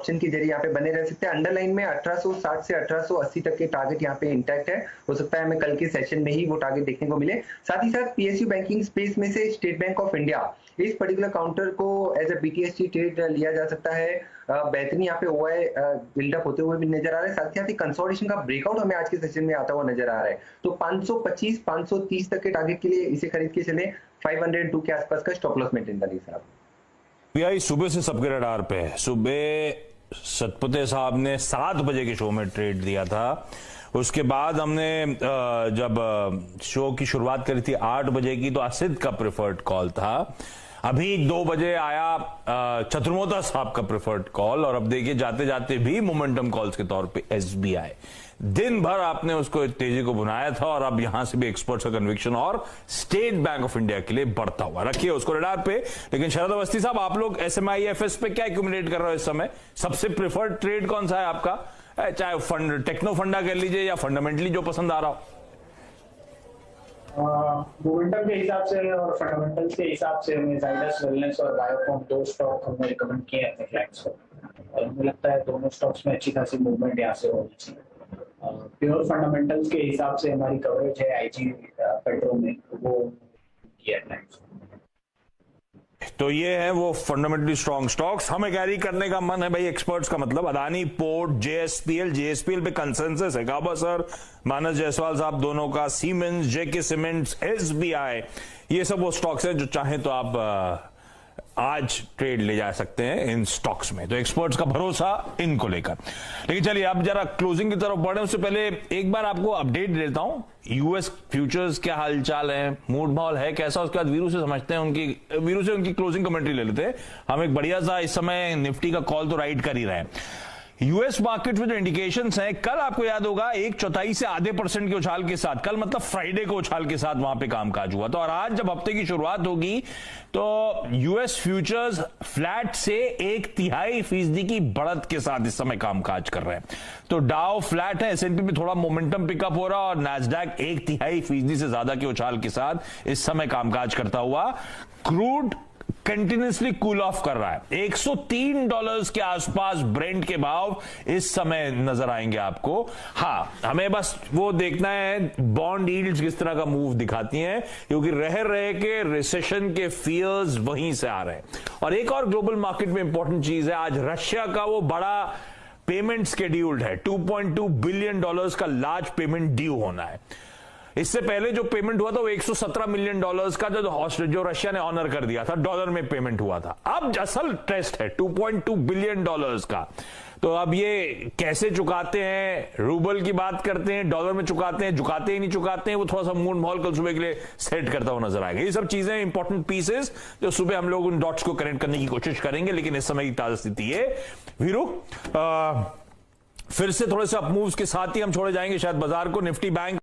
Option के जरिए यहाँ पे बने रह सकते हैं। अंडरलाइन में 1860 से 1880 तक के टारगेट यहाँ पे इंटैक्ट है। हो सकता है हमें कल के सेशन में ही वो टारगेट देखने को मिले। साथ ही साथ पीएसयू बैंकिंग स्पेस में से स्टेट बैंक ऑफ इंडिया इस पर्टिकुलर काउंटर को एज अ बीटीएसटी ट्रेड लिया जा सकता है। बेहतरीन यहाँ पे ओआई बिल्डअप होते हुए भी नजर आ रहा है। साथ ही साथ कंसोलिडेशन का ब्रेकआउट हमें आज के सेशन में आता हुआ नजर आ रहा है। तो 525 530 तक के टारगेट के लिए इसे खरीद के चले। 502 के आसपास का स्टॉप लॉस मेंटेन करिए साहब। पीआई सुबह से सबके रडार पे है। सुबह सतपुते साहब ने 7 बजे के शो में ट्रेड दिया था। उसके बाद हमने जब शो की शुरुआत करी थी 8 बजे की, तो असित का प्रेफर्ड कॉल था। अभी 2 बजे आया चतुर्मोता साहब का प्रेफर्ड कॉल, और अब देखिए जाते जाते भी मोमेंटम कॉल्स के तौर पे एसबीआई। दिन भर आपने उसको तेजी को बुनाया था, और अब यहां से भी एक्सपर्ट्स का कन्विक्शन और स्टेट बैंक ऑफ इंडिया के लिए बढ़ता हुआ। रखिए उसको रडार पे। लेकिन शरद अवस्थी साहब, आप लोग एसएमआईएफएस पे क्या एक्यूमुलेट कर रहे हो इस समय? सबसे प्रेफर्ड ट्रेड कौन सा है आपका? चाहे फंड टेक्नो फंडा कह लीजिए या फंडामेंटली जो पसंद आ रहा हो। मोमेंटम के हिसाब से और फंडामेंटल्स के हिसाब से हमें जाइडस वेलनेस और बायोकॉम 2 स्टॉक हमने रिकमेंड किए हैं अपने क्लाइंट्स को, और हमें लगता है दोनों स्टॉक्स में अच्छी खासी मूवमेंट यहाँ से होनी चाहिए। प्योर फंडामेंटल्स के हिसाब से हमारी कवरेज है आईजी पेट्रो में, वो किया क्लाइंट्स। तो ये है वो फंडामेंटली स्ट्रॉन्ग स्टॉक्स। हमें कैरी करने का मन है भाई। एक्सपर्ट्स का मतलब अदानी पोर्ट, जेएसपीएल पे कंसेंसस है। गाबा सर, मानस जायसवाल साहब दोनों का, सीमेंस, जेके सीमेंट्स, एसबीआई, ये सब वो स्टॉक्स हैं जो चाहे तो आप आज ट्रेड ले जा सकते हैं इन स्टॉक्स में। तो एक्सपर्ट्स का भरोसा इनको लेकर। लेकिन चलिए अब जरा क्लोजिंग की तरफ बढ़े उससे पहले एक बार आपको अपडेट देता हूं। यूएस फ्यूचर्स क्या हालचाल है, मूड माहौल है कैसा, उसके बाद वीरू से समझते हैं, वीरू से उनकी क्लोजिंग कमेंट्री ले लेते हैं। हम एक बढ़िया सा इस समय निफ्टी का कॉल तो राइड कर ही रहे हैं। यूएस मार्केट में जो इंडिकेशंस हैं, कल आपको याद होगा 1/4 से आधे % के उछाल के साथ, कल मतलब फ्राइडे को उछाल के साथ वहां पे कामकाज हुआ था। और आज जब हफ्ते की शुरुआत होगी तो यूएस फ्यूचर्स फ्लैट से 1/3% की बढ़त के साथ इस समय कामकाज कर रहे हैं। तो डाउ फ्लैट है, एसएनपी में थोड़ा मोमेंटम पिकअप हो रहा है, और नैस्डैक 1/3% से ज्यादा के उछाल के साथ इस समय कामकाज करता हुआ। क्रूड कंटिन्यूसली कूल ऑफ कर रहा है। $103 के आसपास ब्रेंट के भाव इस समय नजर आएंगे आपको। हाँ, हमें बस वो देखना है बॉन्ड यील्ड्स किस तरह का मूव दिखाती हैं, क्योंकि रह रहे के रिसेशन के फियर्स वहीं से आ रहे हैं। और एक और ग्लोबल मार्केट में इंपॉर्टेंट चीज है, आज रशिया का वो बड़ा पेमेंट स्केड्यूल्ड है। $2.2 बिलियन का लार्ज पेमेंट ड्यू होना है। इससे पहले जो पेमेंट हुआ था वो $117 मिलियन का, जो रशिया ने ऑनर कर दिया था, डॉलर में पेमेंट हुआ था। अब असल टेस्ट है $2.2 बिलियन का। तो अब ये कैसे चुकाते हैं, रूबल की बात करते हैं, डॉलर में चुकाते हैं, झुकाते ही नहीं चुकाते हैं, वो थोड़ा सा मूड माहौल कल सुबह के लिए सेट करता हुआ नजर आएगा। ये सब चीजें इंपॉर्टेंट पीसेस जो सुबह हम लोग उन डॉट्स को कनेक्ट करने की कोशिश करेंगे। लेकिन इस समय की ताजा स्थिति है वीरू, फिर से थोड़े से अप मूव्स के साथ ही हम छोड़े जाएंगे शायद बाजार को। Nifty bank